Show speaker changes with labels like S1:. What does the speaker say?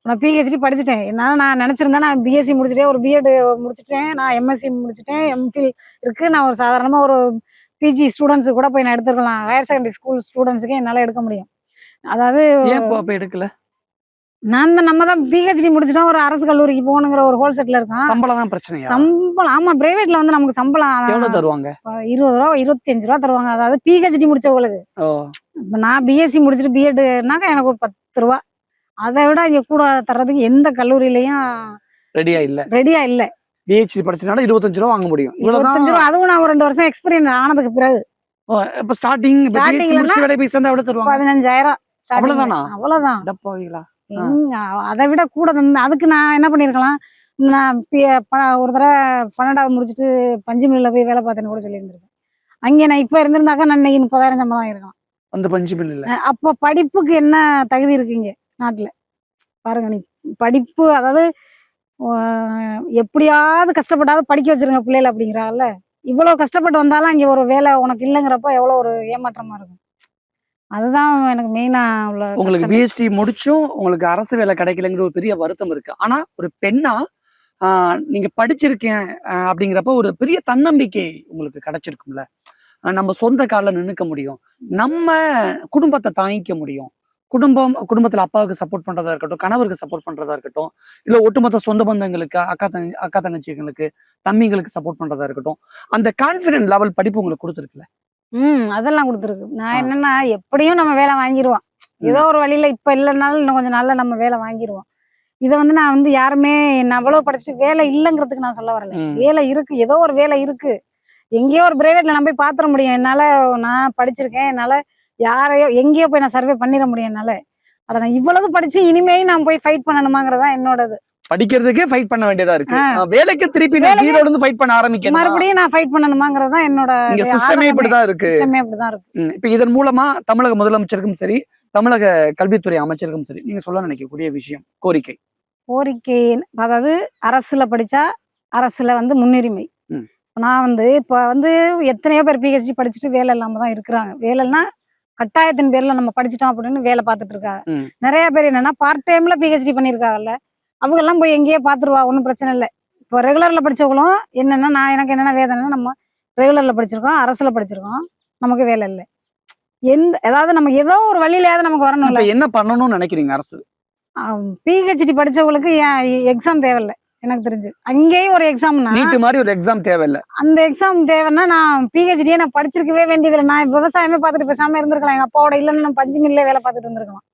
S1: நான் பிஹெச்டி படிச்சுட்டேன். என்னால நான் நினைச்சிருந்தேன் நான் பிஎஸ்சி முடிச்சுட்டேன், ஒரு பிஎட் முடிச்சுட்டேன், நான் எம்எஸ்சி முடிச்சுட்டேன், எம்ஃபில் இருக்கு. நான் ஒரு சாதாரணமா ஒரு பிஜி ஸ்டூடெண்ட்ஸுக்கு கூட போய் நான் எடுத்துருக்கலாம். ஹையர் செகண்டரி ஸ்கூல் ஸ்டூடெண்ட்ஸுக்கே என்னால எடுக்க முடியும். அதாவது
S2: ஏன் அப்ப எடுக்கல?
S1: நம்ம தான் பிஹெச்டி முடிச்சுட்டோம், ஒரு அரசு கல்லூரிக்கு போகணுங்கிற ஒரு ஹோல் செட்ல இருக்கோம்.
S2: சம்பளம் தான் பிரச்சனையா?
S1: சம்பளம் ஆமா, பிரைவேட்ல வந்து நமக்கு சம்பளம்
S2: எவ்வளவு தருவாங்க?
S1: 20 ரூபா 25 ரூபா தருவாங்க. அதாவது பிஹெச்டி முடிச்சவங்களுக்கு. இப்ப நான் பிஎஸ்சி முடிச்சுட்டு பிஎட்னாக்க எனக்கு ஒரு 10 ரூபா. அதை விட இங்க கூட தர்றதுக்கு எந்த கல்லூரியிலையும் ரெடியா இல்ல.
S2: பிஹெச்டி படிச்சனால 25 ரூபா வாங்க முடியும்.
S1: 25 ரூபா. அதுவும் நான் ஒரு 2 வருஷம் எக்ஸ்பீரியன்ஸ் ஆனதுக்கு பிறகு.
S2: இப்ப ஸ்டார்டிங்ல வேலை போய் சேர்ந்தா எவ்வளவு தருவாங்க?
S1: 15,000. அவ்வளவுதான். அதை விட கூட அதுக்கு நான் என்ன பண்ணிருக்கலாம், நான் ஒரு தடவை 12வது முடிச்சுட்டு பஞ்சு மில்ல போய் வேலை பார்த்தேன்னு கூட சொல்லியிருந்திருக்கேன். அங்கே நான் இப்ப இருந்திருந்தாக்கா நான் இன்னைக்கு 30,000 சம்பளம் ஆயிருக்கலாம்.
S2: அந்த பஞ்சு மில்ல.
S1: அப்ப படிப்புக்கு என்ன தகுதி இருக்குங்க நாட்டுல பாருங்க. நீ படிப்பு, அதாவது எப்படியாவது கஷ்டப்பட்டாவது படிக்க வச்சிருங்க பிள்ளைல அப்படிங்கிறாங்கல்ல. இவ்வளவு கஷ்டப்பட்டு வந்தாலும் அங்க ஒரு வேலை உனக்கு இல்லைங்கிறப்ப எவ்வளவு ஒரு ஏமாற்றமா இருக்கும். அதுதான் எனக்கு மெயினா உள்ள.
S2: உங்களுக்கு பிஹெச்டி முடிச்சும் உங்களுக்கு அரசு வேலை கிடைக்கலங்கிற ஒரு பெரிய வருத்தம் இருக்கு. ஆனா ஒரு பெண்ணா நீங்க படிச்சிருக்கேன் அப்படிங்கிறப்ப ஒரு பெரிய தன்னம்பிக்கை உங்களுக்கு கிடைச்சிருக்கும்ல. நம்ம சொந்த காலில் நின்னுக்க முடியும், நம்ம குடும்பத்தை தாங்கிக்க முடியும். குடும்பத்துல அப்பாவுக்கு சப்போர்ட் பண்றதா இருக்கட்டும், கணவருக்கு சப்போர்ட் பண்றதா இருக்கட்டும், இல்ல ஒட்டுமொத்த சொந்த பந்தங்களுக்கு, அக்கா தங்கச்சிங்களுக்கு, தம்பிங்களுக்கு சப்போர்ட் பண்றதா இருக்கட்டும், அந்த கான்பிடன்ட் லெவல் படிப்பு உங்களுக்கு கொடுத்துருக்குல்ல?
S1: அதெல்லாம் கொடுத்துருக்கு. நான் என்னன்னா எப்படியும் நம்ம வேலை வாங்கிடுவோம். ஏதோ ஒரு வழியில இப்ப இல்லைன்னாலும் இன்னும் கொஞ்சம் நாள்ல நம்ம வேலை வாங்கிடுவோம். இதை வந்து நான் வந்து யாருமே நான் அவ்வளவு படிச்சுட்டு வேலை இல்லைங்கிறதுக்கு நான் சொல்ல வரல. வேலை இருக்கு, ஏதோ ஒரு வேலை இருக்கு. எங்கேயோ ஒரு பிரைவேட்ல நான் போய் பாத்திர முடியும். என்னால நான் படிச்சிருக்கேன், என்னால யாரையோ எங்கேயோ போய் நான் சர்வே பண்ணிட முடியும் என்னால. அதை நான் இவ்வளவு படிச்சு இனிமேல் நான் போய் ஃபைட் பண்ணணுமாங்கிறதா என்னோடது.
S2: படிக்கிறதுக்கே ஃபைட் பண்ண வேண்டியதா இருக்கு. வேலைக்கு திருப்பி ஜீரோல இருந்து ஃபைட் பண்ண ஆரம்பிக்கணும்.
S1: மறுபடியும் நான் ஃபைட் பண்ணணுமாங்கிறதா என்னோட
S2: சிஸ்டமே இப்படிதான் இருக்கு. இப்ப இதன் மூலமா தமிழக முதலமைச்சருக்கும் சரி, தமிழக கல்வித்துறை அமைச்சருக்கும் சரி, நீங்க சொல்ல நினைக்கக்கூடிய விஷயம், கோரிக்கை
S1: அதாவது அரசுல படிச்சா அரசுல வந்து முன்னுரிமை. நான் வந்து இப்ப வந்து எத்தனையோ பேர் பிஹெச்டி படிச்சுட்டு வேலை இல்லாம தான் இருக்கிறாங்க. வேலைன்னா கட்டாயத்தின் பேர்ல நம்ம படிச்சுட்டோம் அப்படின்னு வேலை பார்த்துட்டு இருக்காங்க. நிறைய பேர் என்னன்னா பார்ட் டைம்ல பிஹெச்டி பண்ணிருக்காங்கல்ல, அவங்க எல்லாம் போய் எங்கேயே பாத்துருவா, ஒன்றும் பிரச்சனை இல்லை. இப்போ ரெகுலர்ல படிச்சவங்களும் என்னன்னா எனக்கு என்னென்ன வேதனைன்னா, நம்ம ரெகுலர்ல படிச்சிருக்கோம், அரசுல படிச்சிருக்கோம், நமக்கு வேலை இல்லை. ஏதாவது நம்ம ஏதோ ஒரு வழியிலாவது நமக்கு வரணும்.
S2: என்ன பண்ணணும்னு நினைக்கிறீங்க அரசு?
S1: பிஹெச்டி படிச்சவங்களுக்கு எக்ஸாம் தேவையில்லை எனக்கு தெரிஞ்சு. அங்கேயும் ஒரு எக்ஸாம்னா
S2: மாதிரி ஒரு எக்ஸாம் தேவையில்லை.
S1: அந்த எக்ஸாம் தேவைன்னா நான் பிஹெச்டியே நான் படிச்சிருக்கவே வேண்டியதில்லை. நான் விவசாயமே பார்த்துட்டு பேசாம இருந்திருக்கலாம். எங்க அப்பாவோட இல்லைன்னு நான் பஞ்சு மில்லே வேலை பார்த்துட்டு இருந்திருக்கலாம்.